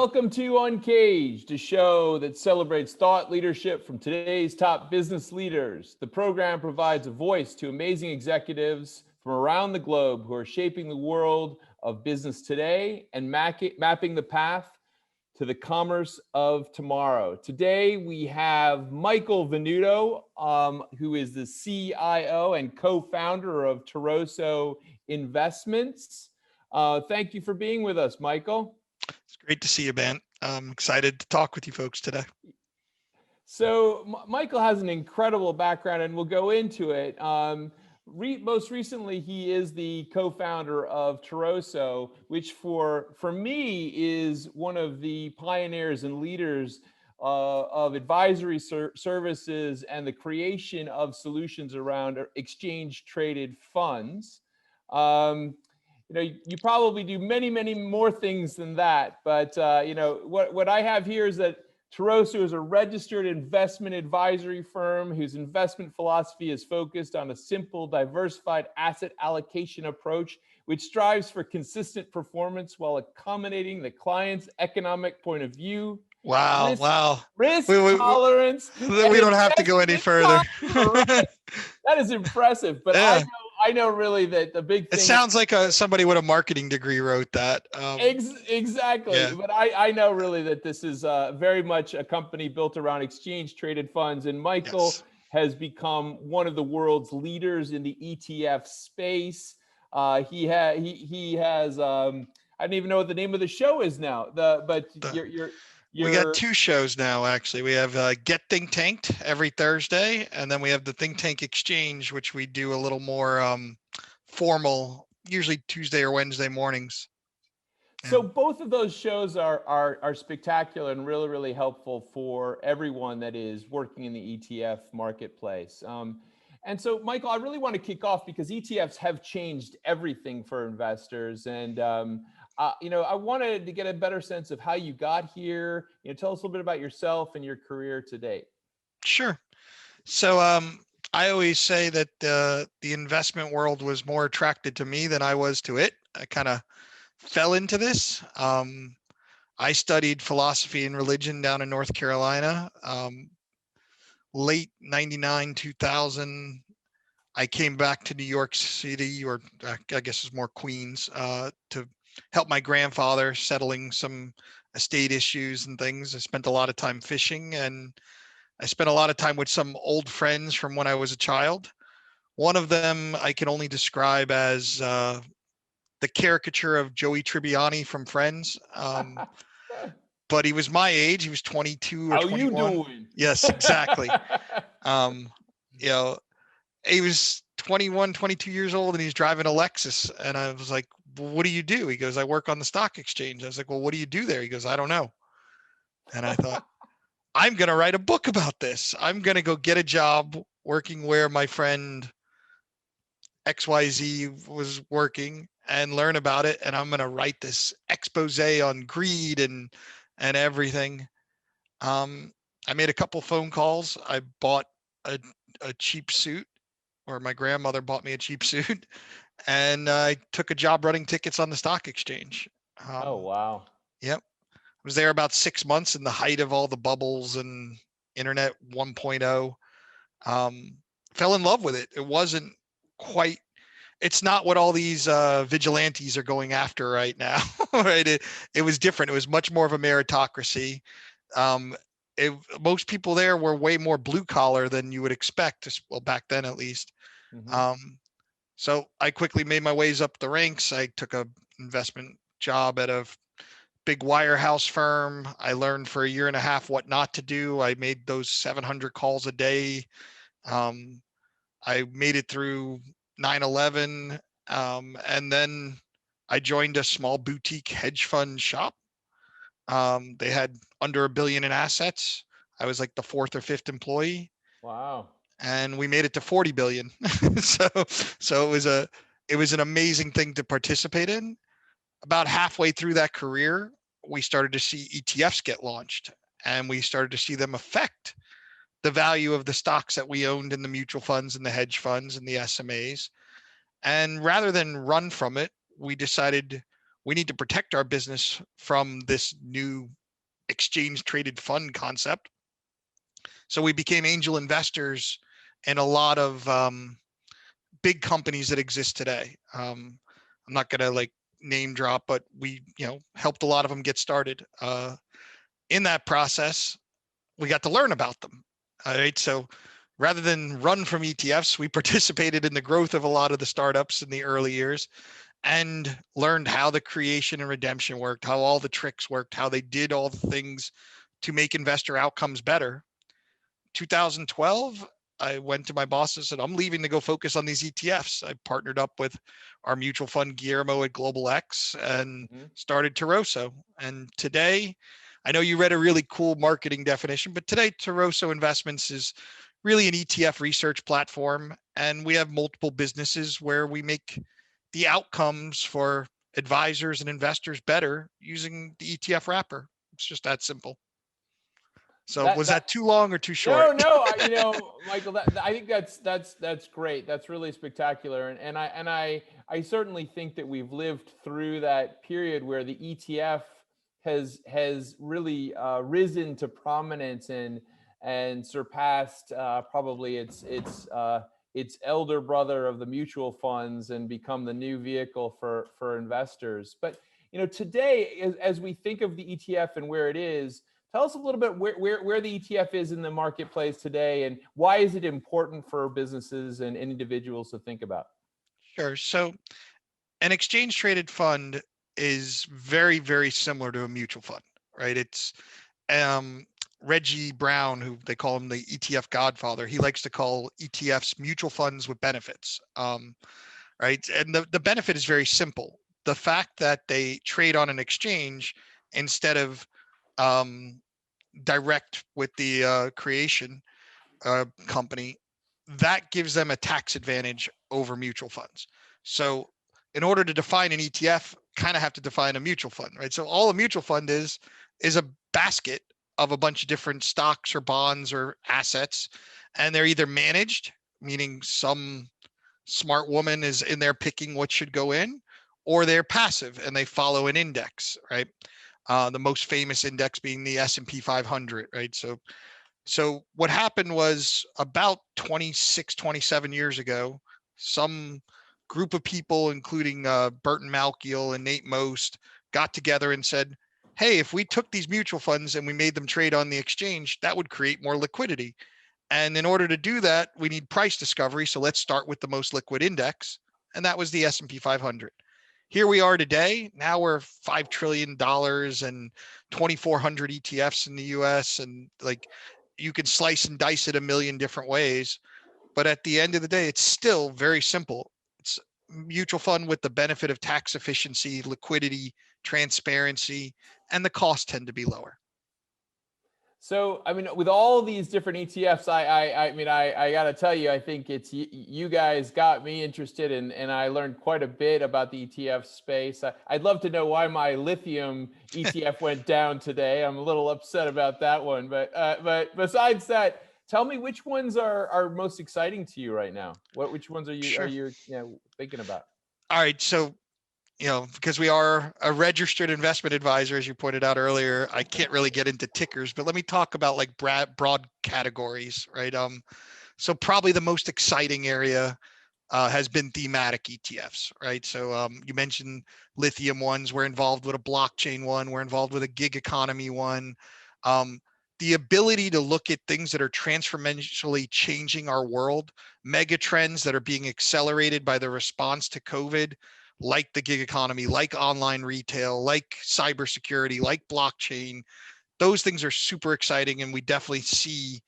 Welcome to Uncaged, a show that celebrates thought leadership from today's top business leaders. The program provides a voice to amazing executives from around the globe who are shaping the world of business today and mapping the path to the commerce of tomorrow. Today, we have Michael Venuto, who is the CIO and co-founder of Toroso Investments. Thank you for being with us, Michael. It's great to see you, Ben. I'm excited to talk with you folks today. So Michael has an incredible background, and we'll go into it. Most recently, he is the co-founder of Toroso, which for me is one of the pioneers and leaders of advisory services and the creation of solutions around exchange-traded funds. You probably do many, many more things than that. But what I have here is that Toroso is a registered investment advisory firm whose investment philosophy is focused on a simple, diversified asset allocation approach, which strives for consistent performance while accommodating the client's economic point of view. Wow. Risk tolerance. We don't have to go any further. Right. That is impressive. But yeah. I know really that the big thing. It sounds like somebody with a marketing degree wrote that. Exactly. Yeah. But I know really that this is very much a company built around exchange traded funds. And Michael has become one of the world's leaders in the ETF space. He has I don't even know what the name of the show is now. We got two shows now, actually. We have Get Think Tanked every Thursday, and then we have the Think Tank Exchange, which we do a little more formal, usually Tuesday or Wednesday mornings. So both of those shows are spectacular and really, really helpful for everyone that is working in the ETF marketplace. And so, Michael, I really want to kick off because ETFs have changed everything for investors. And I wanted to get a better sense of how you got here. Tell us a little bit about yourself and your career to date. Sure. So I always say that the investment world was more attracted to me than I was to it. I kind of fell into this. I studied philosophy and religion down in North Carolina. Late 99, 2000, I came back to New York City, or I guess it's more Queens, to help my grandfather settling some estate issues and things. I spent a lot of time fishing, and I spent a lot of time with some old friends from when I was a child. One of them I can only describe as the caricature of Joey Tribbiani from Friends. But he was my age. He was 22 or 21. How you doing? Yes, exactly. He was 21, 22 years old, and he's driving a Lexus. And I was like, well, what do you do? He goes, I work on the stock exchange. I was like, well, what do you do there? He goes, I don't know. And I thought, I'm going to write a book about this. I'm going to go get a job working where my friend XYZ was working and learn about it. And I'm going to write this expose on greed and everything. I made a couple phone calls. I bought a cheap suit, or my grandmother bought me a cheap suit, and I took a job running tickets on the stock exchange. Oh, wow. Yep. I was there about 6 months in the height of all the bubbles and internet 1.0. Fell in love with it. It wasn't quite, it's not what all these vigilantes are going after right now, right? It was different. It was much more of a meritocracy. Most people there were way more blue collar than you would expect, well, back then at least. Mm-hmm. So I quickly made my ways up the ranks. I took a investment job at a big wirehouse firm. I learned for a year and a half what not to do. I made those 700 calls a day. I made it through 9/11, and then I joined a small boutique hedge fund shop. They had under $1 billion in assets. I was like the 4th or 5th employee. Wow. And we made it to 40 billion. so it was an amazing thing to participate in. About halfway through that career, we started to see ETFs get launched, and we started to see them affect the value of the stocks that we owned in the mutual funds and the hedge funds and the SMAs. And rather than run from it, we decided we need to protect our business from this new exchange traded fund concept. So we became angel investors in a lot of big companies that exist today. I'm not going to like name drop, but we, helped a lot of them get started. In that process, we got to learn about them. All right. So rather than run from ETFs, we participated in the growth of a lot of the startups in the early years and learned how the creation and redemption worked, how all the tricks worked, how they did all the things to make investor outcomes better. 2012, I went to my boss and said, I'm leaving to go focus on these ETFs. I partnered up with our mutual fund Guillermo at Global X and started Toroso. And today, I know you read a really cool marketing definition, but today Toroso Investments is really an ETF research platform. And we have multiple businesses where we make the outcomes for advisors and investors better using the ETF wrapper. It's just that simple. So was that too long or too short? No, Michael, I think that's great. That's really spectacular. And I certainly think that we've lived through that period where the ETF has really risen to prominence and surpassed probably its elder brother of the mutual funds and become the new vehicle for investors. But today, as we think of the ETF and where it is, tell us a little bit where the ETF is in the marketplace today, and why is it important for businesses and individuals to think about? Sure. So an exchange traded fund is very, very similar to a mutual fund, right? It's Reggie Brown, who they call him the ETF godfather. He likes to call ETFs mutual funds with benefits, right? And the benefit is very simple. The fact that they trade on an exchange instead of direct with the creation company, that gives them a tax advantage over mutual funds. So in order to define an ETF, kind of have to define a mutual fund, right? So all a mutual fund is a basket of a bunch of different stocks or bonds or assets, and they're either managed, meaning some smart woman is in there picking what should go in, or they're passive and they follow an index, right? The most famous index being the S&P 500, right? So what happened was about 26, 27 years ago, some group of people, including Burton Malkiel and Nate Most, got together and said, hey, if we took these mutual funds and we made them trade on the exchange, that would create more liquidity. And in order to do that, we need price discovery. So let's start with the most liquid index. And that was the S&P 500. Here we are today. Now we're $5 trillion and 2,400 ETFs in the US. And like, you can slice and dice it a million different ways. But at the end of the day, it's still very simple. It's mutual fund with the benefit of tax efficiency, liquidity, transparency, and the costs tend to be lower. So, I mean, with all these different ETFs, I got to tell you, I think it's you guys got me interested and I learned quite a bit about the ETF space. I'd love to know why my lithium ETF went down today. I'm a little upset about that one, but besides that, tell me which ones are most exciting to you right now. Which ones are you thinking about? All right, so because we are a registered investment advisor, as you pointed out earlier, I can't really get into tickers, but let me talk about like broad categories, right? So probably the most exciting area has been thematic ETFs, right? So you mentioned lithium ones. We're involved with a blockchain one. We're involved with a gig economy one. The ability to look at things that are transformationally changing our world, mega trends that are being accelerated by the response to COVID, like the gig economy, like online retail, like cybersecurity, like blockchain. Those things are super exciting, and we definitely see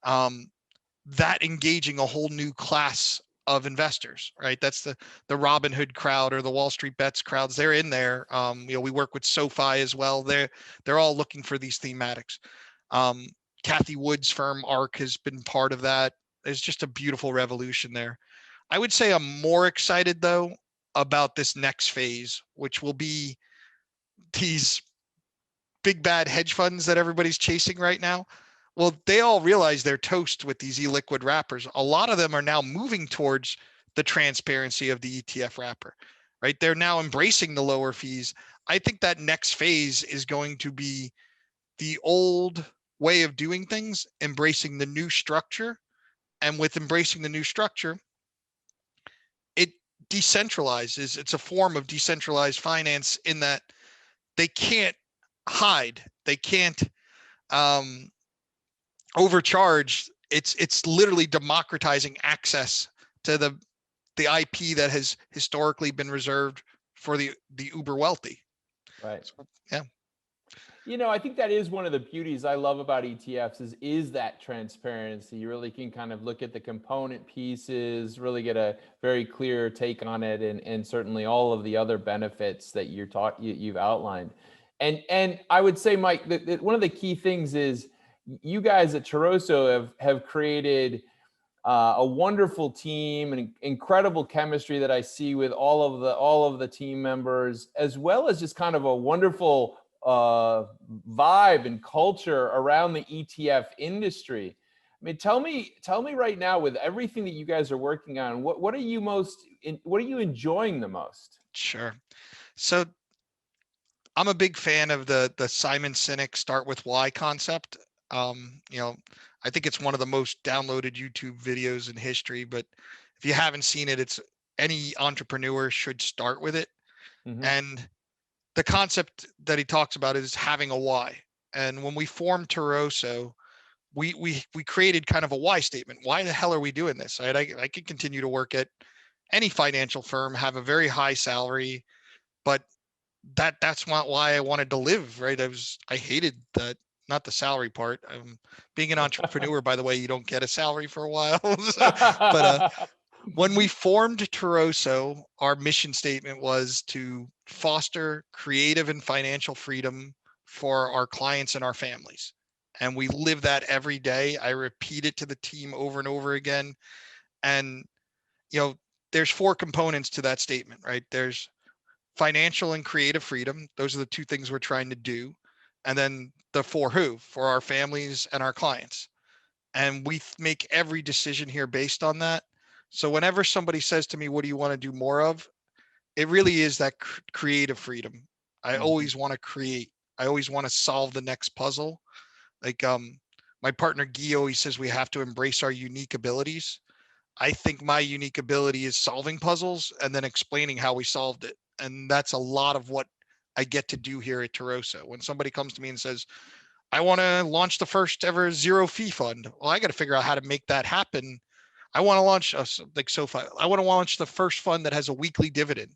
that engaging a whole new class of investors, right? That's the Robinhood crowd or the Wall Street Bets crowds. They're in there. We work with SoFi as well. They're all looking for these thematics. Kathy Wood's firm ARK has been part of that. There's just a beautiful revolution there. I would say I'm more excited though about this next phase, which will be these big bad hedge funds that everybody's chasing right now. Well, they all realize they're toast with these e-liquid wrappers. A lot of them are now moving towards the transparency of the ETF wrapper. right? They're now embracing the lower fees. I think that next phase is going to be the old way of doing things, embracing the new structure. And with embracing the new structure, it decentralizes. It's a form of decentralized finance in that they can't hide. They can't um, overcharge. It's literally democratizing access to the IP that has historically been reserved for the uber wealthy. Right. So, yeah. I think that is one of the beauties I love about ETFs is that transparency. You really can kind of look at the component pieces, really get a very clear take on it, and certainly all of the other benefits that you've outlined. And I would say, Mike, that one of the key things is you guys at Toroso have created a wonderful team and incredible chemistry that I see with all of the team members, as well as just kind of a wonderful vibe and culture around the ETF industry. I mean, tell me right now, with everything that you guys are working on, what are you what are you enjoying the most? Sure. So I'm a big fan of the Simon Sinek start with why concept. I think it's one of the most downloaded YouTube videos in history, but if you haven't seen it, it's any entrepreneur should start with it. Mm-hmm. And the concept that he talks about is having a why. And when we formed Toroso, we created kind of a why statement. Why the hell are we doing this? Right? I could continue to work at any financial firm, have a very high salary, but that's not why I wanted to live, right? I hated that, not the salary part. Being an entrepreneur, by the way, you don't get a salary for a while. But when we formed Toroso, our mission statement was to foster creative and financial freedom for our clients and our families. And we live that every day. I repeat it to the team over and over again. And, there's 4 components to that statement, right? There's financial and creative freedom. Those are the 2 things we're trying to do. And then the for who, for our families and our clients. And we make every decision here based on that. So whenever somebody says to me, what do you want to do more of? It really is that creative freedom. I Mhm. always want to create. I always want to solve the next puzzle. Like my partner Guy always says we have to embrace our unique abilities. I think my unique ability is solving puzzles and then explaining how we solved it. And that's a lot of what I get to do here at Toroso. When somebody comes to me and says, I want to launch the first ever zero fee fund. Well, I got to figure out how to make that happen. I want to launch like SoFi. I want to launch the first fund that has a weekly dividend.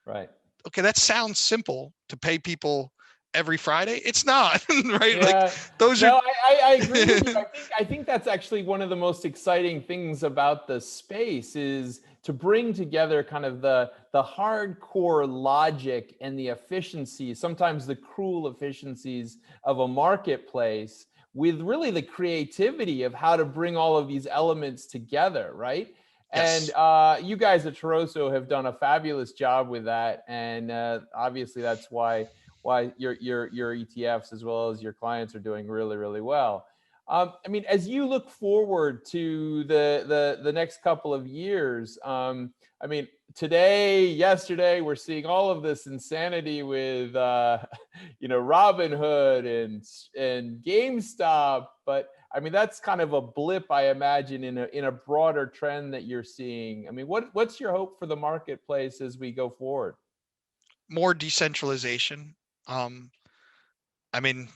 Right. Okay, that sounds simple to pay people every Friday. It's not, right? Like Yeah. those are No, I agree with you. I think that's actually one of the most exciting things about the space is to bring together kind of the hardcore logic and the efficiencies, sometimes the cruel efficiencies of a marketplace, with really the creativity of how to bring all of these elements together, right? And yes. you guys at Toroso have done a fabulous job with that, and obviously that's why your ETFs as well as your clients are doing really, really well. I mean, as you look forward to the next couple of years, I mean, today, yesterday, we're seeing all of this insanity with Robinhood and GameStop, but I mean, that's kind of a blip, I imagine, in a broader trend that you're seeing. I mean, what's your hope for the marketplace as we go forward? More decentralization. Um, I mean,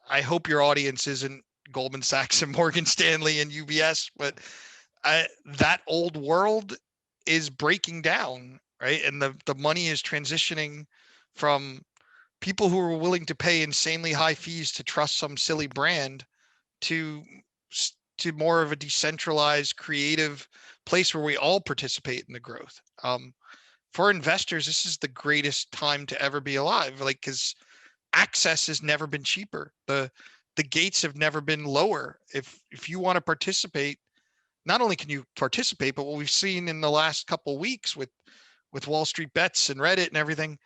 I hope your audience isn't Goldman Sachs and Morgan Stanley and UBS, but that old world is breaking down, right? And the money is transitioning from people who are willing to pay insanely high fees to trust some silly brand to more of a decentralized, creative place where we all participate in the growth. For investors, this is the greatest time to ever be alive, like because access has never been cheaper. The gates have never been lower. If you want to participate, not only can you participate, but what we've seen in the last couple of weeks with Wall Street Bets and Reddit and everything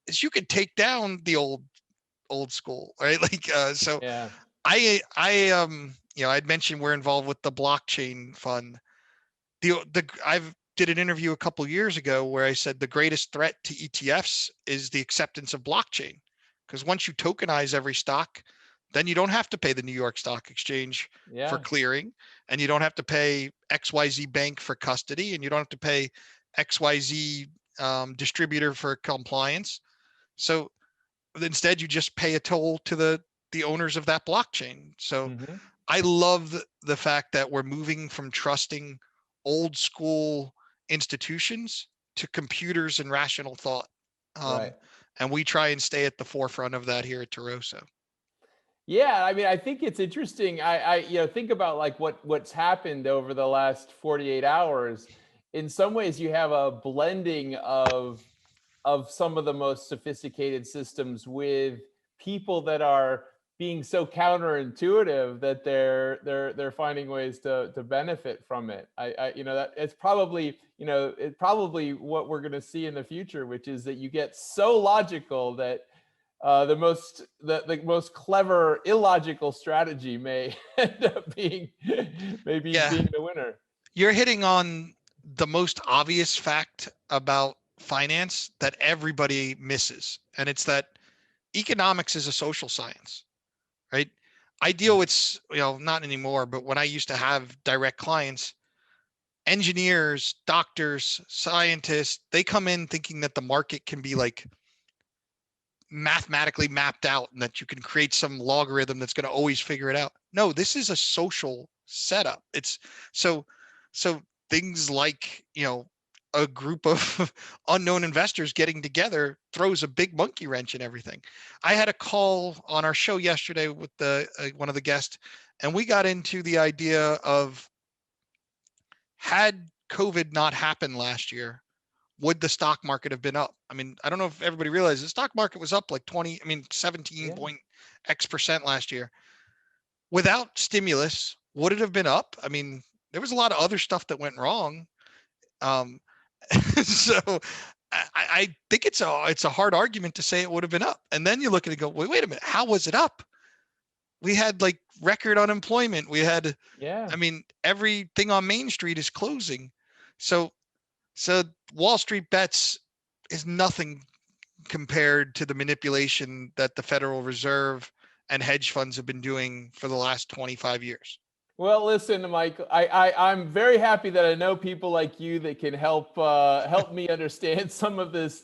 is you could take down the old school, right? Like so Yeah. I I'd mentioned we're involved with the blockchain fund. The I've did an interview a couple years ago where I said the greatest threat to ETFs is the acceptance of blockchain. Because once you tokenize every stock, then you don't have to pay the New York Stock Exchange for clearing, and you don't have to pay XYZ Bank for custody, and you don't have to pay XYZ distributor for compliance. So instead, you just pay a toll to the owners of that blockchain. So I love the fact that we're moving from trusting old school institutions to computers and rational thought. Right. And we try and stay at the forefront of that here at Toroso. Yeah, I mean, I think it's interesting. Think about like what's happened over the last 48 hours. In some ways, you have a blending of some of the most sophisticated systems with people that are being so counterintuitive that they're finding ways to benefit from it. That it's probably what we're going to see in the future, which is that you get so logical that the most clever illogical strategy may end up being being the winner. You're hitting on the most obvious fact about finance that everybody misses, and it's that economics is a social science, right? I deal with, not anymore, but when I used to have direct clients, engineers, doctors, scientists, they come in thinking that the market can be like mathematically mapped out and that you can create some logarithm that's going to always figure it out. No, this is a social setup. It's so things like, a group of unknown investors getting together throws a big monkey wrench in everything. I had a call on our show yesterday with one of the guests, and we got into the idea of, had COVID not happened last year, would the stock market have been up? I mean, I don't know if everybody realizes the stock market was up like 17 point X% last year. Without stimulus, would it have been up? I mean, there was a lot of other stuff that went wrong. So I think it's a hard argument to say it would have been up. And then you look at it and go, wait a minute, how was it up? We had like record unemployment. We had, I mean, everything on Main Street is closing. So Wall Street bets is nothing compared to the manipulation that the Federal Reserve and hedge funds have been doing for the last 25 years. Well, listen, Mike, I'm very happy that I know people like you that can help me understand some of this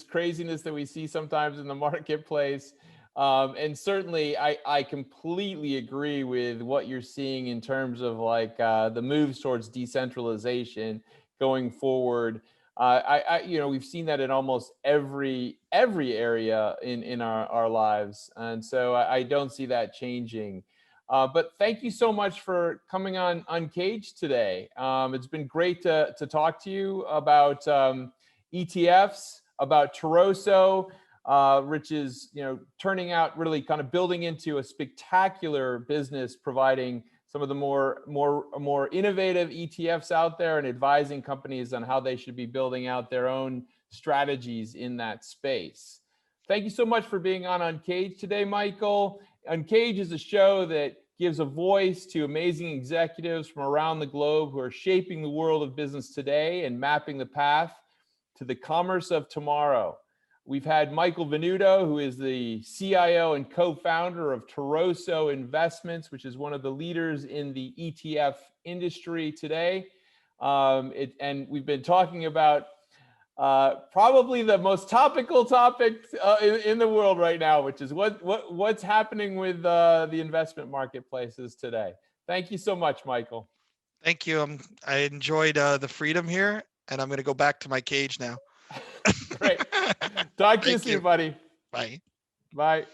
craziness that we see sometimes in the marketplace. And certainly, I completely agree with what you're seeing in terms of like the moves towards decentralization going forward. We've seen that in almost every area in our lives, and so I don't see that changing. But thank you so much for coming on Uncaged today. It's been great to talk to you about ETFs, about Toroso, which is turning out really kind of building into a spectacular business, providing some of the more innovative ETFs out there and advising companies on how they should be building out their own strategies in that space. Thank you so much for being on Uncaged today, Michael. Uncaged is a show that gives a voice to amazing executives from around the globe who are shaping the world of business today and mapping the path to the commerce of tomorrow. We've had Michael Venuto, who is the CIO and co-founder of Toroso Investments, which is one of the leaders in the ETF industry today. And we've been talking about probably the most topical topic in the world right now, which is what's happening with the investment marketplaces today. Thank you so much, Michael. Thank you. I enjoyed the freedom here, and I'm going to go back to my cage now. Great. Talk to you soon, buddy. Bye. Bye.